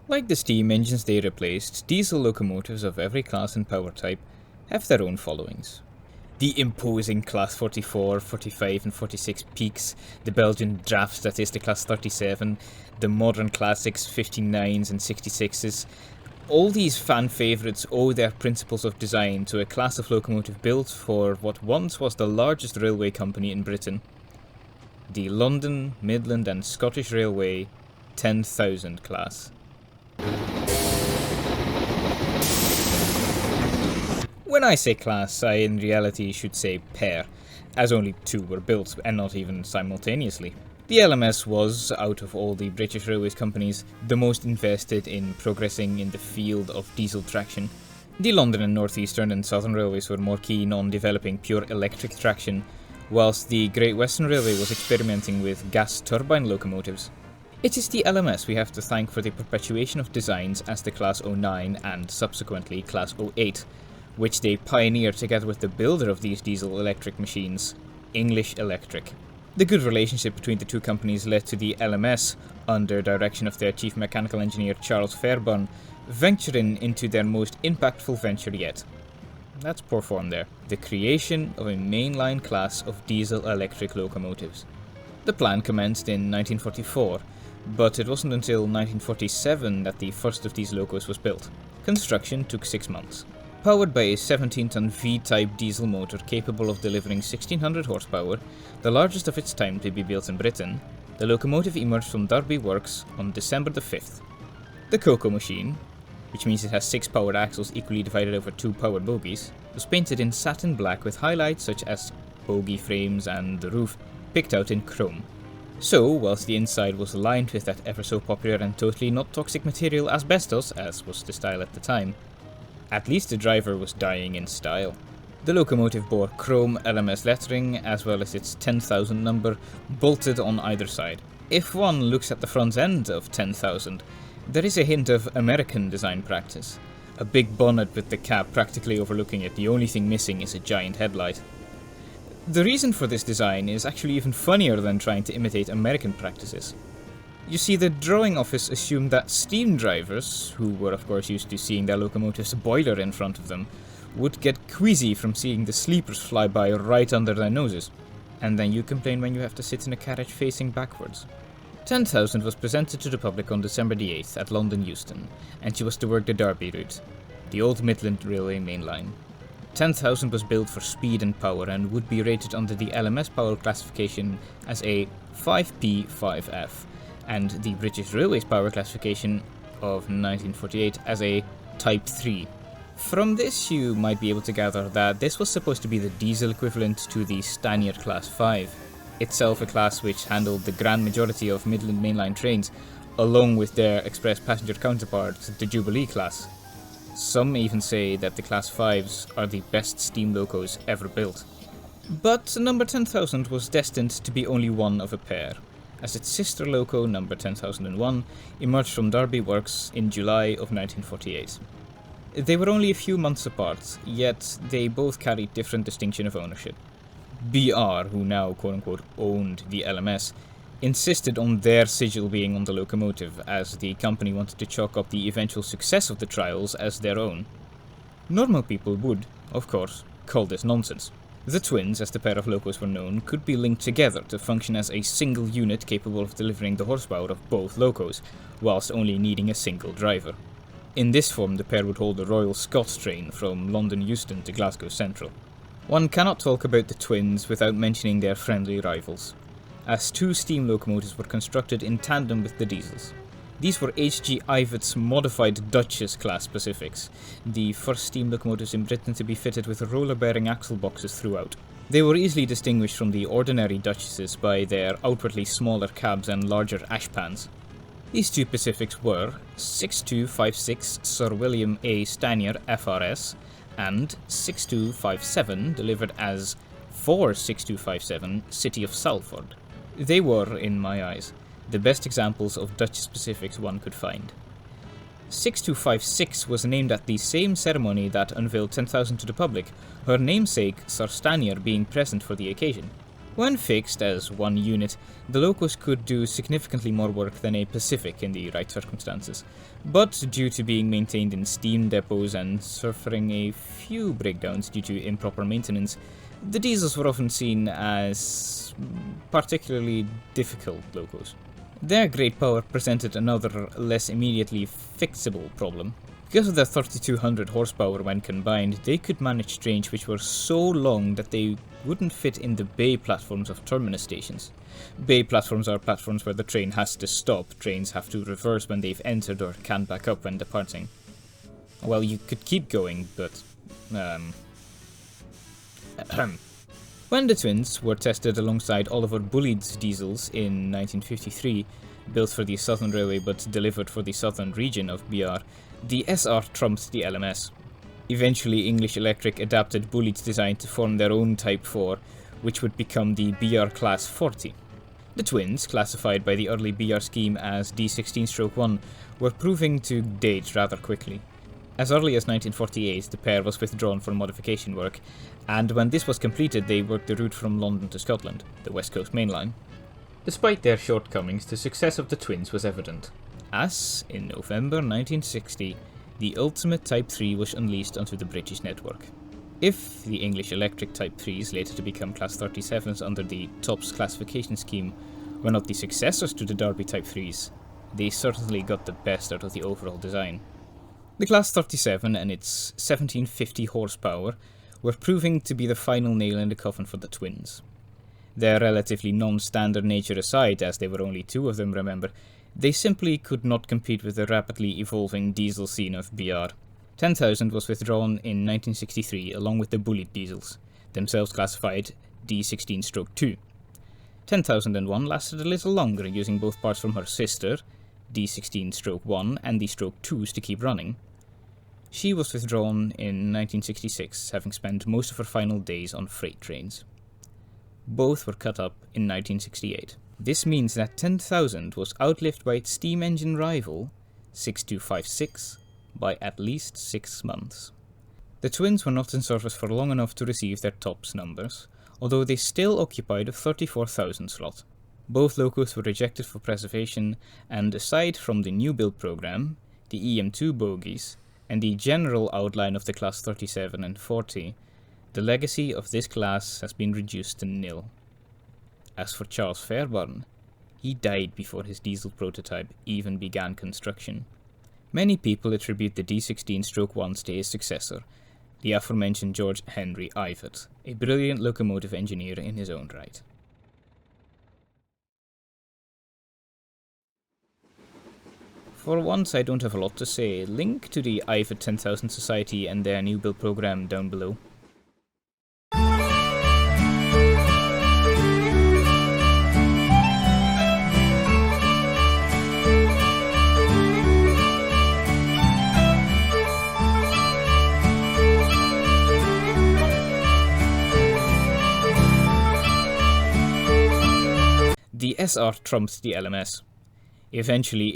Like the steam engines they replaced, diesel locomotives of every class and power type have their own followings. The imposing Class 44, 45 and 46 peaks, the Belgian draft statistic Class 37, the modern classics 59s and 66s, all these fan favourites owe their principles of design to a class of locomotive built for what once was the largest railway company in Britain, the London, Midland and Scottish Railway 10,000 class. When I say class, I in reality should say pair, as only two were built, and not even simultaneously. The LMS was, out of all the British Railways companies, the most invested in progressing in the field of diesel traction. The London and North Eastern and Southern Railways were more keen on developing pure electric traction, whilst the Great Western Railway was experimenting with gas turbine locomotives. It is the LMS we have to thank for the perpetuation of designs as the Class 09 and subsequently Class 08, which they pioneered together with the builder of these diesel-electric machines, English Electric. The good relationship between the two companies led to the LMS, under direction of their chief mechanical engineer Charles Fairburn, venturing into their most impactful venture yet. That's poor form there. The creation of a mainline class of diesel-electric locomotives. The plan commenced in 1944, but it wasn't until 1947 that the first of these locos was built. Construction took 6 months. Powered by a 17-ton V-type diesel motor capable of delivering 1600 horsepower, the largest of its time to be built in Britain, the locomotive emerged from Derby Works on December the 5th. The Coco machine, which means it has 6 powered axles equally divided over 2 powered bogies, was painted in satin black with highlights such as bogie frames and the roof picked out in chrome. So, whilst the inside was lined with that ever so popular and totally not toxic material asbestos, as was the style at the time, at least the driver was dying in style. The locomotive bore chrome LMS lettering as well as its 10,000 number bolted on either side. If one looks at the front end of 10,000, there is a hint of American design practice. A big bonnet with the cab practically overlooking it, the only thing missing is a giant headlight. The reason for this design is actually even funnier than trying to imitate American practices. You see, the drawing office assumed that steam drivers, who were of course used to seeing their locomotive's boiler in front of them, would get queasy from seeing the sleepers fly by right under their noses. And then you complain when you have to sit in a carriage facing backwards. 10,000 was presented to the public on December the 8th at London Euston, and she was to work the Derby route, the old Midland Railway mainline. 10,000 was built for speed and power and would be rated under the LMS power classification as a 5P5F, and the British Railways power classification of 1948 as a Type 3. From this you might be able to gather that this was supposed to be the diesel equivalent to the Stanier Class 5, itself a class which handled the grand majority of Midland mainline trains, along with their express passenger counterpart, the Jubilee class. Some even say that the Class 5s are the best steam locos ever built. But number 10,000 was destined to be only one of a pair, as its sister loco, number 10,001, emerged from Derby Works in July of 1948. They were only a few months apart, yet they both carried different distinction of ownership. BR, who now quote-unquote owned the LMS, insisted on their sigil being on the locomotive, as the company wanted to chalk up the eventual success of the trials as their own. Normal people would, of course, call this nonsense. The twins, as the pair of locos were known, could be linked together to function as a single unit capable of delivering the horsepower of both locos, whilst only needing a single driver. In this form, the pair would hold the Royal Scots train from London Euston to Glasgow Central. One cannot talk about the twins without mentioning their friendly rivals, as 2 steam locomotives were constructed in tandem with the diesels. These were H.G. Ivett's modified Duchess class Pacifics, the first steam locomotives in Britain to be fitted with roller-bearing axle boxes throughout. They were easily distinguished from the ordinary Duchesses by their outwardly smaller cabs and larger ashpans. These 2 Pacifics were 6256 Sir William A. Stanier FRS and 6257, delivered as 46257 City of Salford. They were, in my eyes, the best examples of Duchess Pacifics one could find. 6256 was named at the same ceremony that unveiled 10,000 to the public, her namesake Sir Stanier being present for the occasion. When fixed as one unit, the Locos could do significantly more work than a Pacific in the right circumstances, but due to being maintained in steam depots and suffering a few breakdowns due to improper maintenance, the diesels were often seen as particularly difficult locos. Their great power presented another, less immediately fixable problem. Because of their 3200 horsepower when combined, they could manage trains which were so long that they wouldn't fit in the bay platforms of terminus stations. Bay platforms are platforms where the train has to stop. Trains have to reverse when they've entered or can back up when departing. Well, you could keep going, but... When the twins were tested alongside Oliver Bulleid's diesels in 1953, built for the Southern Railway but delivered for the southern region of BR, the SR trumped the LMS. Eventually, English Electric adapted Bulleid's design to form their own Type 4, which would become the BR Class 40. The twins, classified by the early BR scheme as D16-1, were proving to date rather quickly. As early as 1948, the pair was withdrawn for modification work, and when this was completed they worked the route from London to Scotland, the West Coast Mainline. Despite their shortcomings, the success of the twins was evident, as, in November 1960, the ultimate Type 3 was unleashed onto the British network. If the English Electric Type 3s, later to become Class 37s under the TOPS classification scheme, were not the successors to the Derby Type 3s, they certainly got the best out of the overall design. The Class 37 and its 1750 horsepower were proving to be the final nail in the coffin for the twins. Their relatively non-standard nature aside, as there were only two of them, remember, they simply could not compete with the rapidly evolving diesel scene of BR. 10,000 was withdrawn in 1963 along with the Bulleid diesels, themselves classified D16-2. 10,001 lasted a little longer, using both parts from her sister, D16-1, and the Stroke 2s to keep running. She was withdrawn in 1966, having spent most of her final days on freight trains. Both were cut up in 1968. This means that 10,000 was outlived by its steam engine rival, 6256, by at least 6 months. The twins were not in service for long enough to receive their TOPS numbers, although they still occupied a 34,000 slot. Both locos were rejected for preservation, and aside from the new build program, the EM2 bogies, and the general outline of the Class 37 and 40, the legacy of this class has been reduced to nil. As for Charles Fairbairn, he died before his diesel prototype even began construction. Many people attribute the D16-1 to his successor, the aforementioned George Henry Ivatt, a brilliant locomotive engineer in his own right. For once I don't have a lot to say. Link to the Ivatt 10,000 Society and their new build program down below. The SR trumped the LMS. Eventually,